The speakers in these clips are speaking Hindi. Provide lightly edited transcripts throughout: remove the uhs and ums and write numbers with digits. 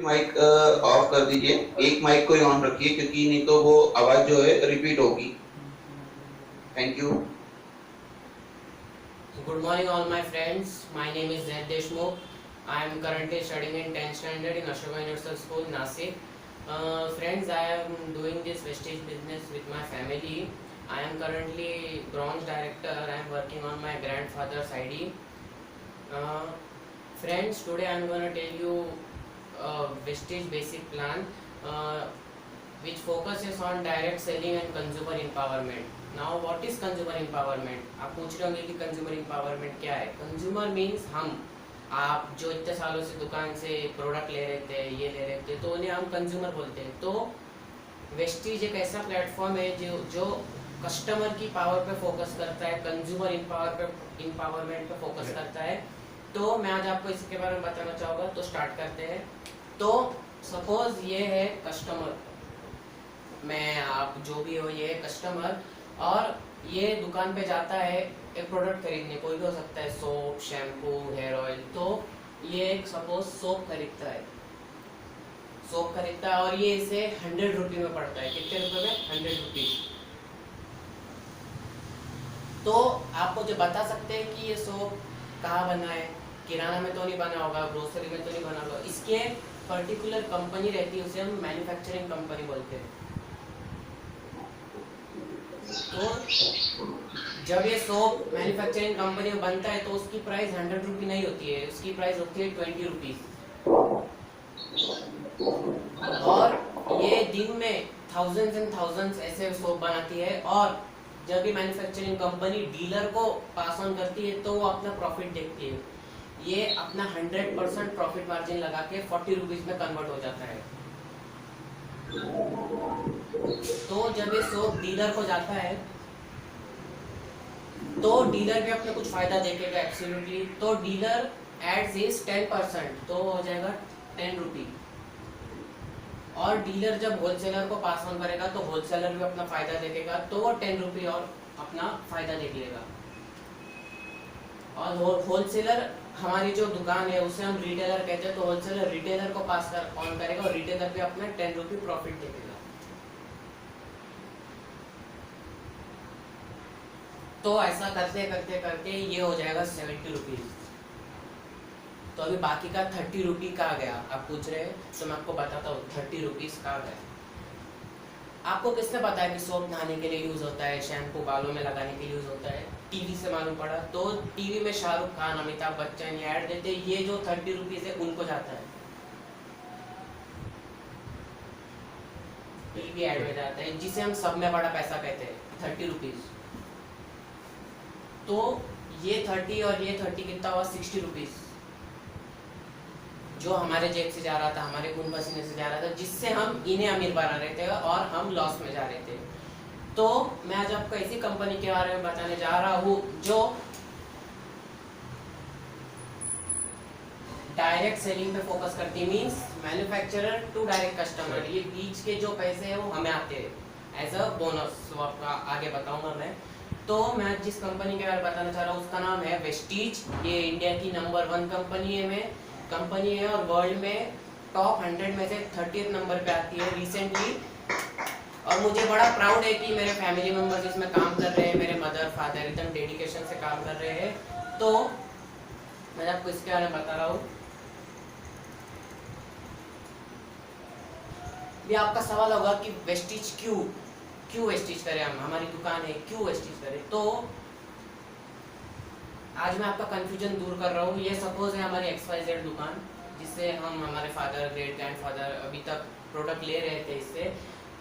की माइक ऑफ कर दीजिए, एक माइक को ही ऑन रखिए क्योंकि नहीं तो वो आवाज जो है रिपीट होगी। Thank you. So good morning all my friends. My name is Zaid Deshmukh. I am currently studying in 10th standard in Ashoka Universal School, Nasik. Friends, I am doing this vestige business with my family. I am currently bronze director. I am working on my grandfather's ID. Uh, Friends, today I am going to tell you vestige basic plan. Uh, which focuses on direct selling and consumer empowerment. Now what is consumer empowerment? आप पूछ रहे होंगे कि consumer empowerment क्या है? Consumer means हम, आप जो इतने सालों से दुकान से प्रोडक्ट ले रहे थे, ये ले रहे थे, तो उन्हें हम कंज्यूमर बोलते हैं। तो वेस्टीज एक ऐसा प्लेटफॉर्म है जो कस्टमर की पावर पे फोकस करता है, कंज्यूमर इम्पावरमेंट पे फोकस करता है। तो मैं आज आपको इसके बारे में बताना चाहूँगा, तो स्टार्ट करते हैं। तो सपोज ये है कस्टमर, मैं आप जो भी हो, ये कस्टमर, और ये दुकान पे जाता है एक प्रोडक्ट खरीदने, कोई भी हो सकता है, सोप, शैम्पू, हेयर ऑयल। तो ये एक सपोज सोप खरीदता है, और ये इसे 100 रुपये में पड़ता है। कितने रुपए में? 100 रुपीज। तो आपको जो बता सकते हैं कि ये सोप कहाँ बना है, किराना में तो नहीं बना होगा, ग्रोसरी में तो नहीं बना होगा, इसके पर्टिकुलर कंपनी रहती है, उसे हम मैन्युफैक्चरिंग कंपनी बोलते हैं। तो जब ये सोप मैन्युफैक्चरिंग कंपनी में बनता है तो उसकी प्राइस 100 रुपी नहीं होती है, उसकी प्राइस होती है 20 रुपीज। और ये दिन में थाउजेंड्स एंड थाउजेंड्स ऐसे सोप बनाती है, और जब भी मैन्युफैक्चरिंग कंपनी डीलर को पास ऑन करती है तो वो अपना प्रॉफिट देखती है। ये अपना 100% प्रॉफिट मार्जिन लगा के 40 रुपीज में कन्वर्ट हो जाता है। तो जब ये सोप डीलर को जाता है तो डीलर भी अपने कुछ फायदा देखेगा एब्सोल्युटली। तो डीलर एड्स इज 10%, तो हो जाएगा 10 रुपी। और डीलर जब होलसेलर को पास ऑन करेगा तो होलसेलर भी अपना फायदा देखेगा, तो वो 10 रुपी और अपना फायदा देख लेगा। और होलसेलर, हमारी जो दुकान है उसे हम रिटेलर कहते हैं, तो होलसेलर रिटेलर को पास ऑन करेगा और रिटेलर भी अपना 10 रुपी प्रॉफिट देखेगा। तो ऐसा करते करते करते ये हो जाएगा 70 रुपीज। तो अभी बाकी का 30 रुपी कहाँ गया, आप पूछ रहे हैं, तो मैं आपको बताता हूँ 30 रुपीज कहाँ गया। आपको किसने बताया कि सोप नहाने के लिए यूज होता है, शैम्पू बालों में लगाने के लिए यूज होता है? टीवी से मालूम पड़ा। तो टीवी में शाहरुख खान, अमिताभ बच्चन ये ऐड देते, ये जो 30 रुपीज है उनको जाता है, टीवी ऐड में जाता है, जिसे हम सब में बड़ा पैसा कहते हैं, 30 रुपीज। तो ये 30 और ये 30 कितना हुआ? 60 रुपीज, जो हमारे जेब से जा रहा था, हमारे खून पसीने से जा रहा था, जिससे हम इन्हें अमीर बना रहे थे और हम लॉस में जा रहे थे। तो मैं आज आपको ऐसी कंपनी के बारे में बताने जा रहा हूँ जो डायरेक्ट सेलिंग पे फोकस करती, means manufacturer to direct customer. ये बीच के जो पैसे हैं वो हमें आते हैं एज अ बोनस, वो आपका आगे बताऊंगा मैं। तो मैं जिस कंपनी के बारे में बताना चाह रहा हूँ उसका नाम है वेस्टीज। ये इंडिया की नंबर 1 कंपनी है और वर्ल्ड में टॉप 100 में से 30th नंबर पे आती है रिसेंटली। और मुझे बड़ा प्राउड है कि मेरे फैमिली मेंबर्स इसमें काम कर रहे हैं, मेरे मदर फादर एकदम डेडिकेशन से काम कर रहे हैं। तो मैं आपको इसके बारे में बता रहा हूँ। ये आपका सवाल होगा कि वेस्टीज क्यों वेस्टीज करें, हम हमारी दुकान है, क्यों वेस्टीज करें? तो आज मैं आपका कंफ्यूजन दूर कर रहा हूँ। ये सपोज है हमारी XYZ दुकान, जिससे हम, हमारे फादर, ग्रेट ग्रैंडफादर अभी तक प्रोडक्ट ले रहे थे इससे।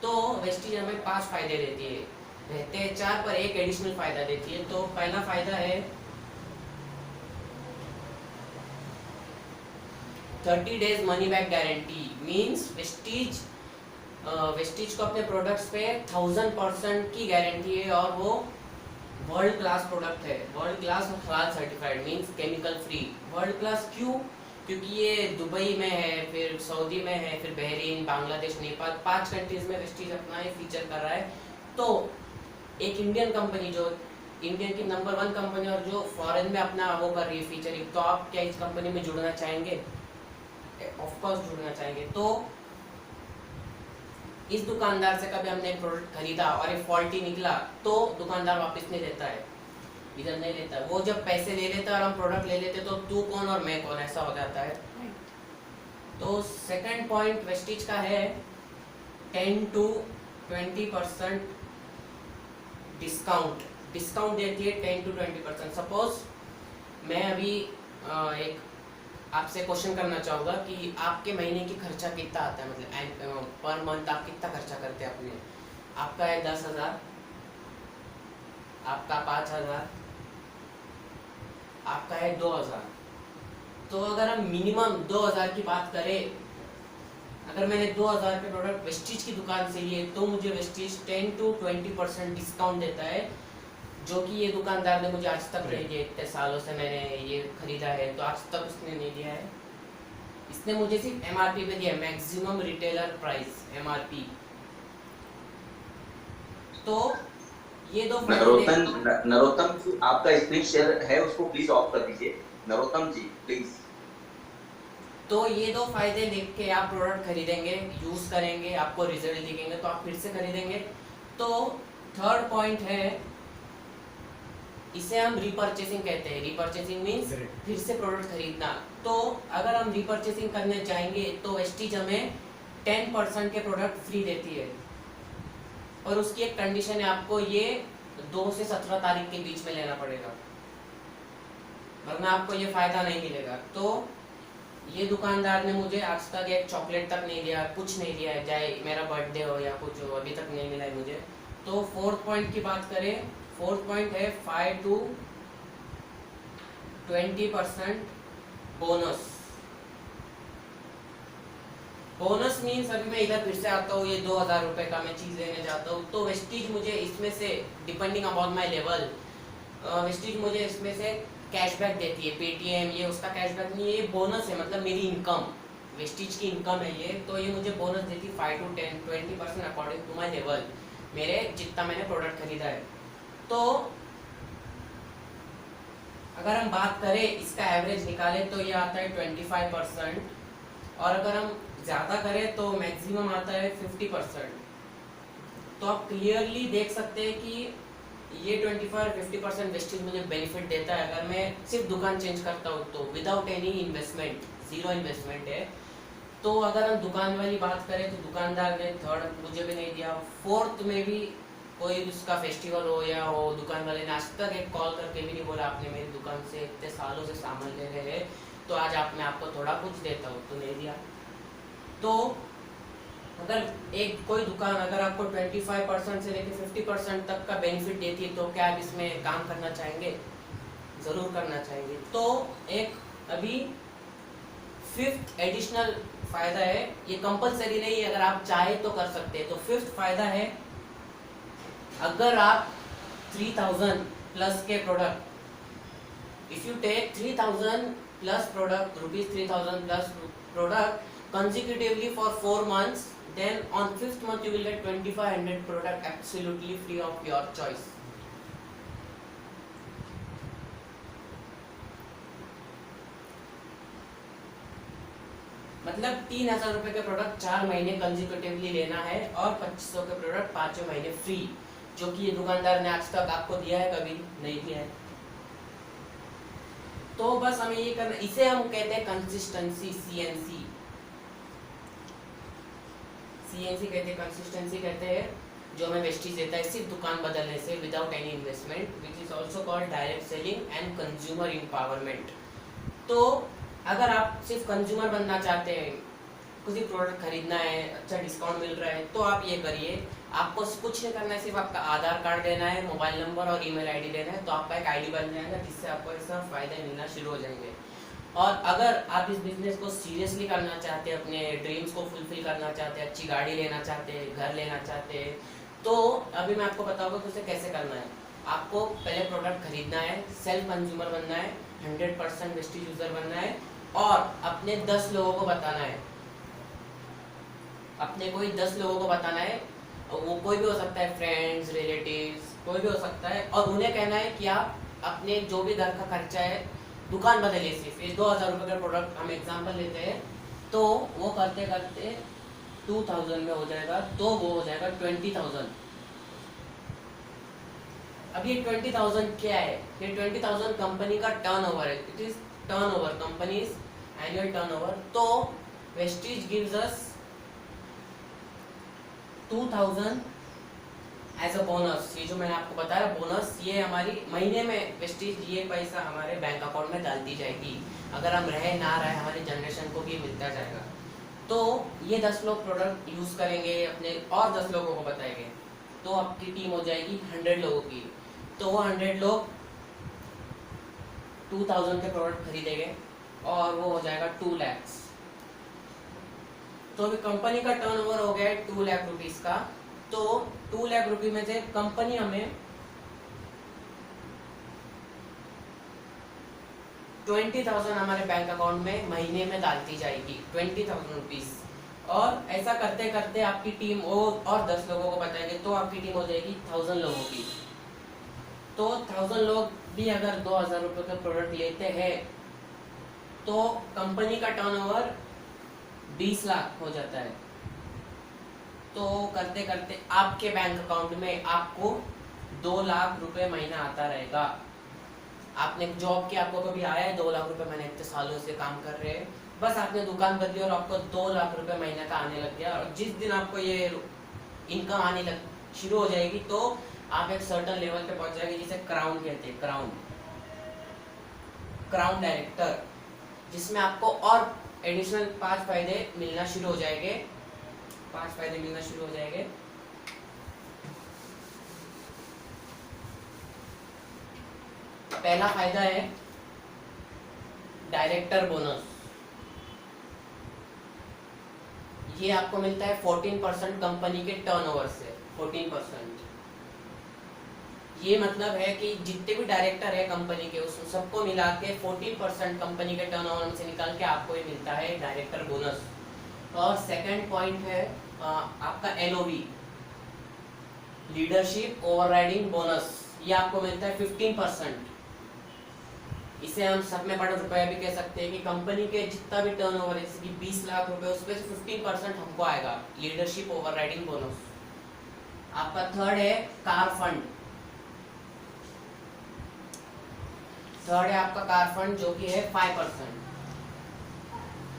तो वेस्टीज हमें 5 फायदे देती है, रहते हैं 4 पर एक एडिशनल फायदा देती है। तो पहला फायदा है 30 days money back guarantee. Means Vestige को अपने प्रोडक्ट्स पे 1000% की गारंटी है, और वो वर्ल्ड क्लास प्रोडक्ट है, वर्ल्ड क्लास और हलाल certified, means chemical free. World class क्यों? क्योंकि ये दुबई में है, फिर सऊदी में है, फिर बहरीन, बांग्लादेश, नेपाल, 5 कंट्रीज में वेस्टीज अपना ये फीचर कर रहा है। तो एक इंडियन कंपनी, जो इंडियन की नंबर 1 कंपनी और जो फॉरेन में अपना वो कर रही है फीचरिंग, तो आप क्या इस कंपनी में जुड़ना चाहेंगे? ऑफ कोर्स जुड़ना चाहेंगे। तो इस दुकानदार से कभी हमने एक प्रोडक्ट खरीदा और ये फॉल्टी निकला तो दुकानदार वापस नहीं देता है, इधर नहीं लेता। वो जब पैसे ले लेता है और हम प्रोडक्ट ले लेते तो तू कौन और मैं कौन, ऐसा हो जाता है। तो सेकंड पॉइंट वेस्टिज का है 10 to 20% डिस्काउंट देती है 10 to 20%। सपोज मैं अभी एक आपसे क्वेश्चन करना चाहूँगा कि आपके महीने की खर्चा कितना आता है, मतलब पर मंथ आप कितना खर्चा करते हैं अपने। आपका है 10,000, आपका 5,000, आपका है 2,000। तो अगर हम मिनिमम 2,000 की बात करें, अगर मैंने 2,000 के प्रोडक्ट वेस्टिज की दुकान से लिए तो मुझे वेस्टिज 10 to 20% डिस्काउंट देता है, जो कि ये दुकानदार ने मुझे आज तक नहीं दिया। इतने सालों से मैंने ये खरीदा है तो आज तक उसने नहीं दिया है। इसने मुझे सिर्फ एमआरपी पे दिया, मैक्सिमम रिटेलर प्राइस एमआरपी। तो ये दो नरोत्तम जी, आपका स्क्रीन शेयर है उसको प्लीज ऑफ कर दीजिए। नरोत्तम जी प्लीज। तो ये दो फायदे देख के आप प्रोडक्ट खरीदेंगे, यूज करेंगे, आपको रिजल्ट दिखेंगे तो आप फिर से खरीदेंगे। तो थर्ड पॉइंट है, इसे हम रीपर्चेसिंग कहते हैं। रीपर्चेसिंग मींस फिर से प्रोडक्ट खरीदना। तो अगर हम रीपर्चेसिंग करने जाएंगे तो वेस्टिज हमें 10% के प्रोडक्ट फ्री देती है, और उसकी एक कंडीशन है, आपको ये 2 से 17 तारीख के बीच में लेना पड़ेगा, वरना आपको ये फायदा नहीं मिलेगा। तो ये दुकानदार ने मुझे आज तक एक चॉकलेट तक नहीं दिया, कुछ नहीं दिया है, चाहे मेरा बर्थडे हो या कुछ हो, अभी तक नहीं मिला है मुझे। तो फोर्थ पॉइंट की बात करें, फोर्थ पॉइंट है 5 to 20% बोनस। बोनस मीन्स अभी मैं इधर फिर से आता हूँ, ये 2,000 रुपये का मैं चीज़ लेने जाता हूँ तो वेस्टिज मुझे इसमें से, depending upon my level, Vestige मुझे इसमें से कैशबैक देती है। पेटीएम ये उसका कैशबैक नहीं है, ये बोनस है, मतलब मेरी इनकम, वेस्टिज की इनकम है ये। तो ये मुझे बोनस देती है 5 to 20% according to my level, मेरे जितना मैंने प्रोडक्ट खरीदा है। तो अगर हम बात करें इसका एवरेज निकाले तो ये आता है 25%, और अगर हम ज़्यादा करें तो मैक्सिमम आता है 50%। तो आप क्लियरली देख सकते हैं कि ये 25-50% वेस्टेज मुझे बेनिफिट देता है अगर मैं सिर्फ दुकान चेंज करता हूँ तो, without any investment, zero investment है। तो अगर हम दुकान वाली बात करें तो दुकानदार ने थर्ड मुझे भी नहीं दिया। फोर्थ में भी कोई उसका फेस्टिवल हो या हो, दुकान वाले ने आज तक एक कॉल करके भी नहीं बोला आपने मेरी दुकान से इतने सालों से सामान ले रहे हैं तो आज मैं आपको थोड़ा कुछ देता हूँ, तो नहीं दिया। तो अगर एक कोई दुकान अगर आपको 25% से लेकर 50% तक का बेनिफिट देती है तो क्या आप इसमें काम करना चाहेंगे? ज़रूर करना चाहेंगे। तो एक अभी फिफ्थ एडिशनल फायदा है, ये कंपलसरी नहीं है, अगर आप चाहे तो कर सकते हैं। तो फिफ्थ फायदा है, अगर आप 3000 प्लस के product, if you take 3000 plus product, rupees 3000 plus product consecutively for 4 months, then on 5th month you will get 2500 product absolutely free of your choice. मतलब 3000 रुपए के प्रोडक्ट 4 महीने कंसेक्यूटिवली लेना है और 2500 के प्रोडक्ट 5 महीने फ्री, जो कि ये दुकानदार ने आज तक आपको दिया है? कभी नहीं दिया है। तो बस हमें ये करना, इसे हम कहते हैं कंसिस्टेंसी, सीएनसी कहते हैं, कंसिस्टेंसी कहते हैं, जो हमें वेस्टेज देता है सिर्फ दुकान बदलने से, without any investment, which is also called direct selling and consumer empowerment. तो अगर आप सिर्फ कंज्यूमर बनना चाहते हैं, किसी प्रोडक्ट खरीदना है, अच्छा डिस्काउंट मिल रहा है, तो आप ये करिए। आपको कुछ नहीं करना है, सिर्फ आपका आधार कार्ड देना है, मोबाइल नंबर और ईमेल आईडी देना है, तो आपका एक आईडी बन जाएगा जिससे आपको ऐसा फायदे मिलना शुरू हो जाएंगे। और अगर आप इस बिजनेस को सीरियसली करना चाहते हैं, अपने ड्रीम्स को फुलफिल करना चाहते हैं, अच्छी गाड़ी लेना चाहते हैं, घर लेना चाहते हैं, तो अभी मैं आपको बताऊंगा कि उसे कैसे करना है। आपको पहले प्रोडक्ट खरीदना है, सेल्फ कंज्यूमर बनना है, 100% वेस्टेज यूजर बनना है, और अपने 10 लोगों को बताना है, अपने कोई 10 लोगों को बताना है, वो कोई भी हो सकता है, फ्रेंड्स, रिलेटिव्स, कोई भी हो सकता है, और उन्हें कहना है कि आप अपने जो भी घर का खर्चा है दुकान बदलिए। सिर्फ ये 2000 रुपये का प्रोडक्ट हम एग्जांपल लेते हैं, तो वो करते करते 2000 में हो जाएगा, तो वो हो जाएगा 20,000। अब ये 20,000 क्या है? ये 20,000 कंपनी का टर्नओवर है। It is turnover, company's annual turnover. तो Vestige gives us 2000 as a bonus. ये जो मैंने आपको बताया बोनस, ये हमारी महीने में वेस्टीज ये पैसा हमारे बैंक अकाउंट में डाल दी जाएगी। अगर हम रहे ना रहे, हमारी जनरेशन को भी मिलता जाएगा। तो ये 10 लोग प्रोडक्ट यूज करेंगे अपने, और 10 लोगों को बताएंगे, तो आपकी टीम हो जाएगी 100 लोगों की। तो वो 100 लोग 2000 के प्रोडक्ट खरीदेंगे और वो हो जाएगा 2 lakhs। तो अभी कंपनी का टर्नओवर हो गया 2 लाख रुपीस का। तो 2 लाख रुपए में से कंपनी हमें 20,000 हमारे बैंक अकाउंट में महीने में डालती जाएगी, 20,000 रुपीस। और ऐसा करते करते आपकी टीम और 10 लोगों को बताएंगे, तो आपकी टीम हो जाएगी 1000 लोगों की। तो 1000 लोग भी अगर 2000 रुपए का प्रोडक्ट लेते हैं, तो कंपनी का टर्नओवर 20 लाख हो जाता है। तो करते करते आपके बैंक अकाउंट में आपको 2 लाख रुपए महीना आता रहेगा। आपने जॉब किया, आपको कभी आया है 2 लाख रुपए महीने? इतने सालों से काम कर रहे हैं, बस आपने दुकान बदली और आपको 2 लाख रुपए महीने का आने लग गया। और जिस दिन आपको ये इनकम आने लग शुरू हो जाएगी, तो आप एक सर्टन लेवल पे पहुंच जाएंगे, जिसे क्राउन कहते हैं, क्राउन डायरेक्टर, जिसमें आपको और एडिशनल 5 फायदे मिलना शुरू हो जाएंगे। 5 फायदे मिलना शुरू हो जाएंगे। पहला फायदा है डायरेक्टर बोनस। ये आपको मिलता है 14% कंपनी के टर्नओवर से। 14%, ये मतलब है कि जितने भी डायरेक्टर है कंपनी के, उस सबको मिला के 14% कंपनी के टर्नओवर से निकाल के आपको ये मिलता है डायरेक्टर बोनस। और सेकंड पॉइंट है आपका एलओबी, लीडरशिप ओवरराइडिंग बोनस। ये आपको मिलता है 15%। इसे हम सब में बड़ा रुपया भी कह सकते हैं कि कंपनी के जितना भी टर्नओवर है, जैसे कि 20 लाख रुपए, उसमें से 15% हमको आएगा, लीडरशिप ओवरराइडिंग बोनस। आपका थर्ड है कार फंड। थर्ड है आपका कार फंड, जो कि है 5%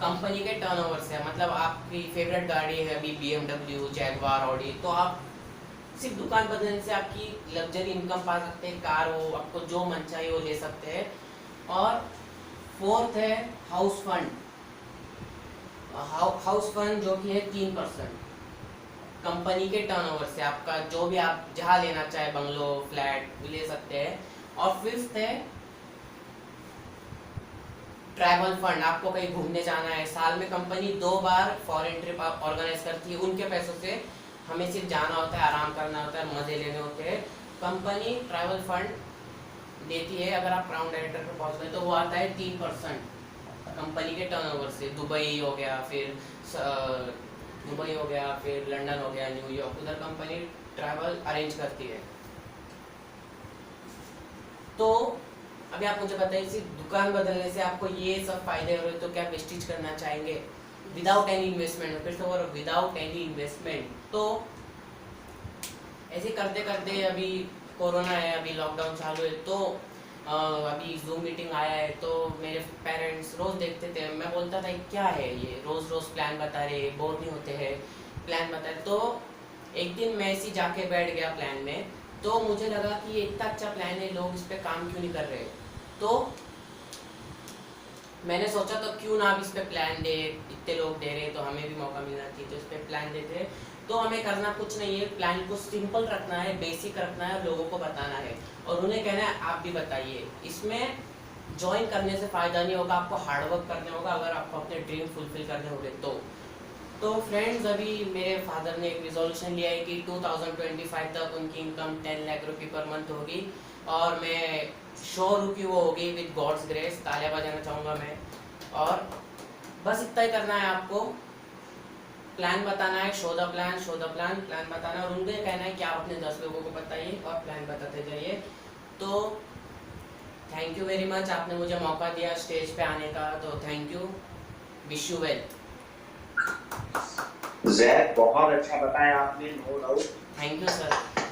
कंपनी के टर्नओवर से। मतलब आपकी फेवरेट गाड़ी है अभी BMW, जैगवार, ऑडी, तो आप सिर्फ दुकान बदलने से आपकी लग्जरी इनकम पा सकते हैं। कार हो, आपको जो मन चाहिए वो ले सकते हैं। और फोर्थ है हाउस फंड। हाउस फंड जो कि है 3% कंपनी के टर्नओवर से। आपका जो भी आप जहाँ लेना चाहे, बंगलो, फ्लैट ले सकते हैं। और फिफ्थ है ट्रैवल फंड। आपको कहीं घूमने जाना है, साल में कंपनी 2 बार फॉरेन ट्रिप ऑर्गेनाइज करती है, उनके पैसों से हमें सिर्फ जाना होता है, आराम करना होता है, मजे लेने होते हैं। कंपनी ट्रैवल फंड देती है। अगर आप क्राउन डायरेक्टर पर पहुंच गए तो वो आता है 3% कंपनी के टर्नओवर से। दुबई हो गया, फिर लंदन हो गया, न्यूयॉर्क, उधर कंपनी ट्रैवल अरेंज करती है। तो अभी आप मुझे बताइए, सिर्फ दुकान बदलने से आपको ये सब फायदे हो रहे, तो क्या वेस्टीज करना चाहेंगे विदाउट एनी इन्वेस्टमेंट? फिर से वो विदाउट एनी इन्वेस्टमेंट। तो ऐसे करते करते अभी कोरोना है, अभी लॉकडाउन चालू है, तो अभी जूम मीटिंग आया है, तो मेरे पेरेंट्स रोज देखते थे। मैं बोलता था क्या है ये, रोज रोज प्लान बता रहे, बोर नहीं होते हैं, प्लान बता रहे। तो एक दिन मैं ऐसे जाके बैठ गया प्लान में, तो मुझे लगा कि ये इतना अच्छा प्लान है, लोग इस पे काम क्यों नहीं कर रहे। तो मैंने सोचा तो क्यों ना आप इस पे प्लान दे, इतने लोग दे रहे तो हमें भी मौका मिलना चाहिए, तो इस पे प्लान देते। तो हमें करना कुछ नहीं है, प्लान को सिंपल रखना है, बेसिक रखना है, लोगों को बताना है और उन्हें कहना है आप भी बताइए। इसमें ज्वाइन करने से फ़ायदा नहीं होगा, आपको हार्डवर्क करने होगा अगर आपको अपने ड्रीम फुलफिल करने होंगे तो फ्रेंड्स, अभी मेरे फादर ने एक रिजोल्यूशन लिया है कि 2025 तक उनकी इनकम 10 लाख रुपये पर मंथ होगी और मैं श्योर हूँ कि वो होगी विद गॉड्स ग्रेस। तालियां बजाना चाहूँगा मैं। और बस इतना ही करना है आपको, प्लान बताना है, शो द प्लान, प्लान बताना है और उनको कहना है कि आप अपने 10 लोगों को बताइए और प्लान बताते जाइए। तो थैंक यू वेरी मच, आपने मुझे मौका दिया स्टेज पे आने का, तो thank you, wish you well. Zaid बहुत अच्छा बताया आपने, no doubt. Thank you sir.